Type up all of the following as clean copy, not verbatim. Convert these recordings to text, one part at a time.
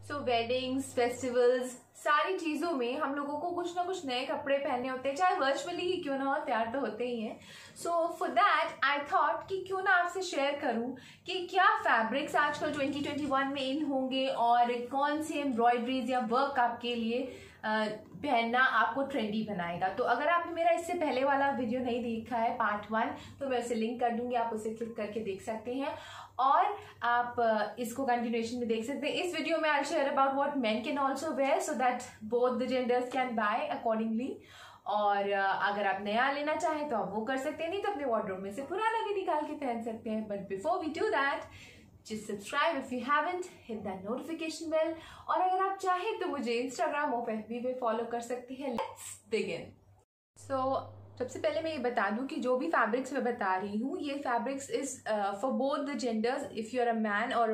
सो weddings, festivals, सारी चीज़ों में हम लोगों को कुछ ना कुछ नए कपड़े पहनने होते हैं, चाहे वर्चुअली ही क्यों ना हो, तैयार तो होते ही हैं। So for that I thought कि क्यों ना आपसे शेयर करूं कि क्या फैब्रिक्स आजकल 2021 में इन होंगे और कौन सी एम्ब्रॉयडरीज या वर्क आपके लिए पहनना आपको ट्रेंडी बनाएगा। तो अगर आपने मेरा इससे पहले वाला वीडियो नहीं देखा है पार्ट 1, तो मैं उसे लिंक कर दूंगी, आप उसे क्लिक करके देख सकते हैं और आप इसको कंटिन्यूएशन में देख सकते हैं। इस वीडियो में I share about what men can also wear so that both the genders can buy accordingly. और अगर आप नया लेना चाहें तो आप वो कर सकते हैं, नहीं तो अपने वार्डरोब में से पुराना भी निकाल के पहन सकते हैं। But before we do that, just subscribe if you haven't, hit that notification bell। और अगर आप चाहें तो मुझे इंस्टाग्राम और FB पे फॉलो कर सकती हैं। Let's begin। So सबसे पहले मैं ये बता दूं कि जो भी फैब्रिक्स मैं बता रही हूँ, ये fabrics is for both the genders. If you are a man और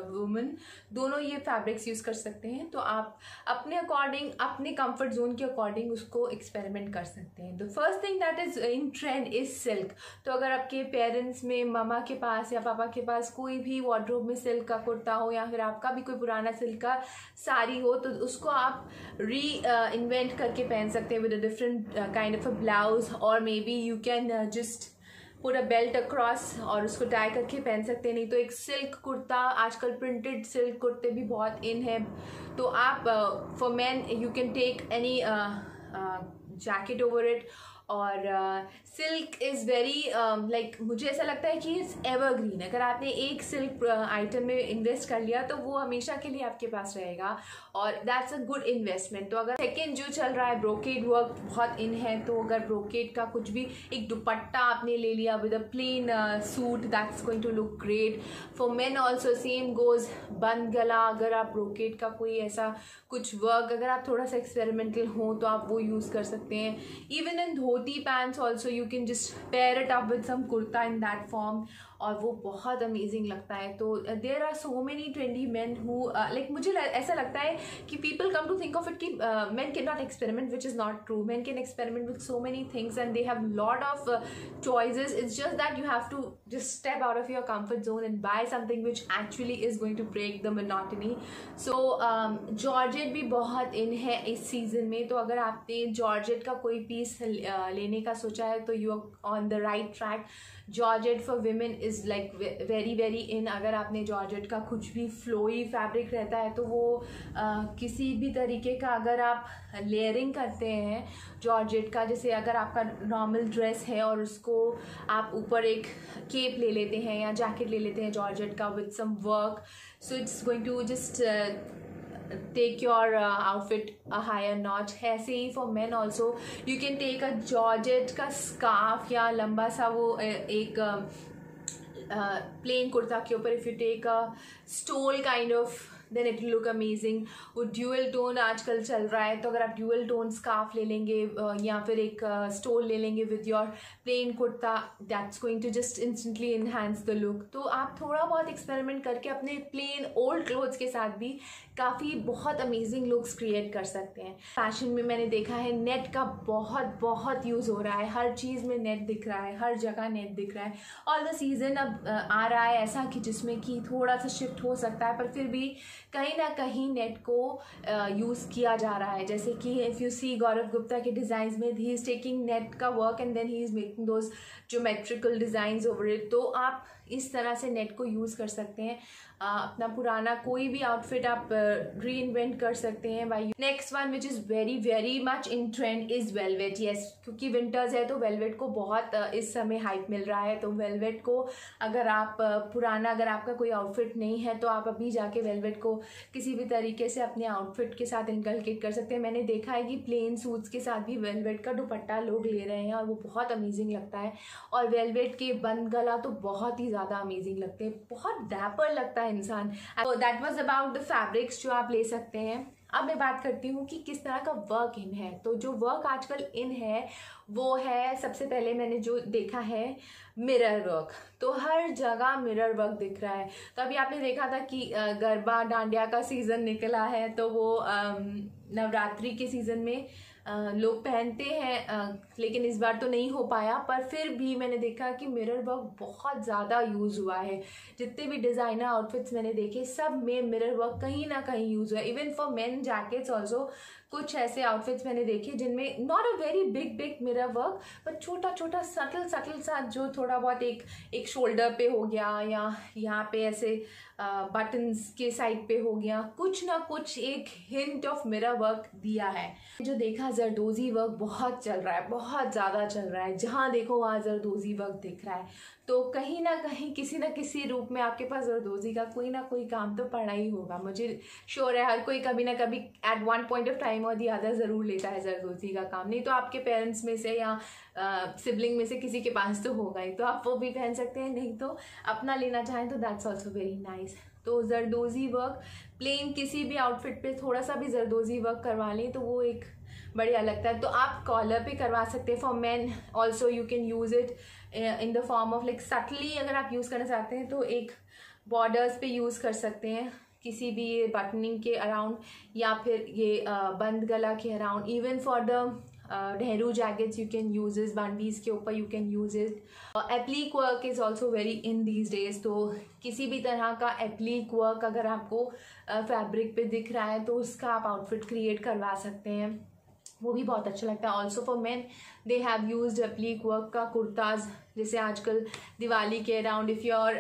वुमन, दोनों ये फैब्रिक्स यूज़ कर सकते हैं। तो आप अपने अकॉर्डिंग, अपने कंफर्ट जोन के अकॉर्डिंग उसको एक्सपेरिमेंट कर सकते हैं। The first thing that is in trend is silk. तो अगर आपके पेरेंट्स में, मामा के पास या पापा के पास कोई भी वार्डरोब में सिल्क का कुर्ता हो या फिर आपका भी कोई पुराना सिल्क का साड़ी हो, तो उसको आप इन्वेंट करके पहन सकते हैं with a different kind of a blouse, और maybe you can just put a belt across और उसको टाई करके पहन सकते हैं। नहीं तो एक सिल्क कुर्ता, आजकल प्रिंटेड सिल्क कुर्ते भी बहुत इन है, तो आप for man you can take any jacket over it. और सिल्क इज़ वेरी लाइक, मुझे ऐसा लगता है कि इट्स एवरग्रीन। अगर आपने एक सिल्क आइटम में इन्वेस्ट कर लिया तो वो हमेशा के लिए आपके पास रहेगा और दैट्स अ गुड इन्वेस्टमेंट। तो अगर सेकेंड जो चल रहा है, ब्रोकेड वर्क बहुत इन है, तो अगर ब्रोकेड का कुछ भी एक दुपट्टा आपने ले लिया with a plain suit, that's going to look great. For men also same goes, bandhgala. अगर आप ब्रोकेड का कोई ऐसा कुछ वर्क, अगर आप थोड़ा सा एक्सपेरिमेंटल हो तो आप वो यूज़ कर सकते हैं। Even in dhoti pants also you can just pair it up with some kurta in that form, और वो बहुत अमेजिंग लगता है। तो there are so many trendy man who like, मुझे ऐसा लगता है कि people come to think of it कि man can not experiment, which is not true. Man can experiment with so many things and they have lot of choices. It's just that you have to just step out of your comfort zone and buy something which actually is going to break the monotony. So georgette भी बहुत इन है इस season में। तो अगर आपने georgette का कोई पीस लेने का सोचा है तो you are on the right track. Georgette for women is like very very in. अगर आपने जॉर्जेट का कुछ भी फ्लोई फैब्रिक रहता है तो वो किसी भी तरीके का, अगर आप लेयरिंग करते हैं जॉर्जेट का, जैसे अगर आपका नॉर्मल ड्रेस है और उसको आप ऊपर एक केप ले लेते हैं या जैकेट ले लेते हैं जॉर्जेट का with some work, so it's going to just take your outfit a higher notch। ऐसे ही for men also you can take a georgette का scarf या लंबा सा वो एक प्लेन कुर्ता के ऊपर if you take a stole kind of, then it will look amazing। वो ड्यूअल टोन आजकल चल रहा है, तो अगर आप ड्यूअल टोन स्कार्फ ले लेंगे या फिर एक स्टोल ले लेंगे with your plain kurta, that's going to just instantly enhance the look. तो आप थोड़ा बहुत एक्सपेरिमेंट करके अपने प्लेन ओल्ड क्लोथ्स के साथ भी काफ़ी बहुत अमेजिंग लुक्स क्रिएट कर सकते हैं। फैशन में मैंने देखा है नेट का बहुत बहुत यूज़ हो रहा है, हर चीज़ में नेट दिख रहा है, हर जगह नेट दिख रहा है। ऑल द सीजन अब आ रहा है ऐसा कि जिसमें कि थोड़ा सा शिफ्ट हो सकता है, पर फिर भी कहीं ना कहीं नेट को यूज़ किया जा रहा है। जैसे कि if you see Gaurav Gupta के डिज़ाइंस में, ही इज़ टेकिंग नेट का work and then he is making those geometrical designs over it. तो आप इस तरह से नेट को यूज़ कर सकते हैं। अपना पुराना कोई भी आउटफिट आप री इन्वेंट कर सकते हैं by. Next one which is very very much in trend is velvet. Yes, क्योंकि विंटर्स है तो वेलवेट को बहुत इस समय हाइप मिल रहा है। तो वेलवेट को अगर आप पुराना, अगर आपका कोई आउटफिट नहीं है तो आप अभी जाके वेलवेट को किसी भी तरीके से अपने आउटफिट के साथ इनकलकेट कर सकते हैं। मैंने देखा है कि प्लेन सूट्स के साथ भी वेलवेट का दुपट्टा लोग ले रहे हैं और वो बहुत अमेजिंग लगता है। और वेलवेट के बंद गला तो बहुत ही ज़्यादा अमेजिंग लगते हैं, बहुत डैपर लगता है इंसान। That was about the fabrics जो आप ले सकते हैं। अब मैं बात करती हूँ कि किस तरह का वर्क इन है। तो जो वर्क आजकल इन है वो है, सबसे पहले मैंने जो देखा है मिरर वर्क। तो हर जगह मिरर वर्क दिख रहा है। तो अभी आपने देखा था कि गरबा डांडिया का सीज़न निकला है, तो वो नवरात्रि के सीज़न में लोग पहनते हैं, लेकिन इस बार तो नहीं हो पाया। पर फिर भी मैंने देखा कि मिरर वर्क बहुत ज़्यादा यूज़ हुआ है। जितने भी डिज़ाइनर आउटफिट्स मैंने देखे सब में मिरर वर्क कहीं ना कहीं यूज़ हुआ है। Even for main jackets also कुछ ऐसे आउटफिट्स मैंने देखे जिनमें not a very big big mirror work, but छोटा छोटा सटल सटल सा जो थोड़ा बहुत एक शोल्डर पे हो गया या यहाँ पे ऐसे बटन्स के साइड पे हो गया, कुछ ना कुछ एक हिंट ऑफ मिरर वर्क दिया है। जो देखा जरदोजी वर्क बहुत चल रहा है, बहुत ज़्यादा चल रहा है। जहाँ देखो वहाँ जरदोजी वर्क दिख रहा है। तो कहीं ना कहीं किसी ना किसी रूप में आपके पास जरदोजी का कोई ना कोई काम तो पड़ा ही होगा। मुझे श्योर है हर कोई कभी ना कभी at one point of time और दी अदर ज़रूर लेता है जरदोजी का काम। नहीं तो आपके पेरेंट्स में से या सिबलिंग में से किसी के पास तो होगा ही, तो आप वो भी पहन सकते हैं। नहीं तो अपना लेना चाहें तो दैट्स ऑल्सो वेरी नाइस। तो जरदोजी वर्क प्लेन किसी भी आउटफिट पे थोड़ा सा भी जरदोजी वर्क करवा लें तो वो एक बढ़िया लगता है। तो आप कॉलर पे करवा सकते हैं। For man also you can use it in the form of like subtly. अगर आप यूज़ करना चाहते हैं तो एक बॉर्डर्स पे यूज़ कर सकते हैं, किसी भी ये बटनिंग के अराउंड या फिर ये बंद गला के around. Even for the Nehru jackets you can use इस बंडीज के ऊपर, you can use it. एप्लीक work is also very in these days. तो किसी भी तरह का एप्लीक वर्क अगर आपको फैब्रिक पे दिख रहा है तो उसका आप आउटफिट क्रिएट करवा सकते हैं, वो भी बहुत अच्छा लगता है। Also for man they have used applique work का कुर्ताज, जैसे आजकल दिवाली के around if you are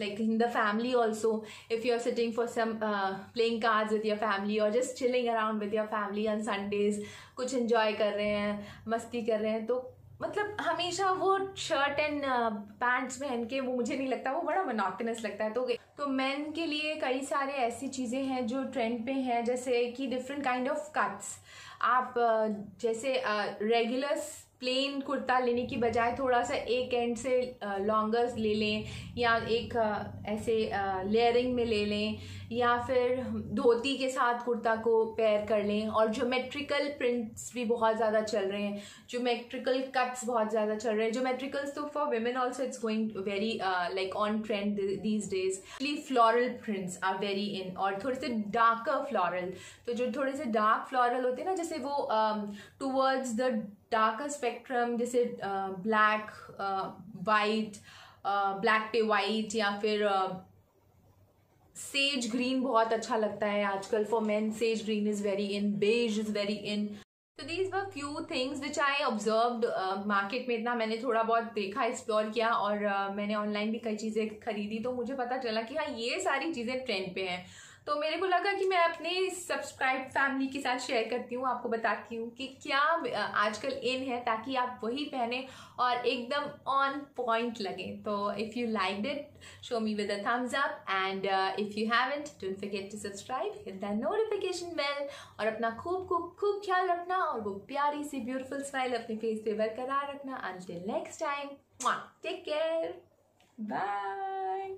like in the family also, if you are sitting for some playing cards with your family और just chilling around with your family on Sundays, कुछ enjoy कर रहे हैं, मस्ती कर रहे हैं, तो मतलब हमेशा वो शर्ट एंड पैंट्स पहन के वो मुझे नहीं लगता, वो बड़ा मोनोटोनस लगता है। तो मेन के लिए कई सारे ऐसी चीज़ें हैं जो ट्रेंड पे हैं, जैसे कि डिफरेंट काइंड ऑफ कट्स। आप जैसे रेगुलर प्लेन कुर्ता लेने की बजाय थोड़ा सा एक एंड से लॉन्गर ले लें, या एक ऐसे लेयरिंग में ले लें, या फिर धोती के साथ कुर्ता को पेयर कर लें। और ज्योमेट्रिकल प्रिंट्स भी बहुत ज़्यादा चल रहे हैं, ज्योमेट्रिकल कट्स बहुत ज़्यादा चल रहे हैं। ज्योमेट्रिकल्स तो for women also it's going very like on trend these days. Floral prints are very in, और थोड़े से डार्कर फ्लोरल। तो जो थोड़े से डार्क फ्लोरल होते हैं ना, जैसे वो टूवर्ड्स द डार्कर स्पेक्ट्रम, जैसे ब्लैक वाइट, ब्लैक पे वाइट, या फिर सेज ग्रीन बहुत अच्छा लगता है आजकल। For men sage green is very in, beige is very in. तो these were few things which I observed market में। इतना मैंने थोड़ा बहुत देखा, एक्सप्लोर किया, और मैंने ऑनलाइन भी कई चीज़ें खरीदी, तो मुझे पता चला कि हाँ ये सारी चीज़ें ट्रेंड पे हैं। तो मेरे को लगा कि मैं अपने सब्सक्राइब फैमिली के साथ शेयर करती हूँ, आपको बताती हूँ कि क्या आजकल इन है, ताकि आप वही पहने और एकदम ऑन पॉइंट लगे। तो if you liked it, show me with a thumbs up, and if you haven't, don't forget to subscribe, hit the notification bell, और अपना खूब खूब खूब ख्याल रखना, और वो प्यारी सी ब्यूटीफुल स्माइल अपने फेस पे बरकरार रखना। Until next time, take care, bye.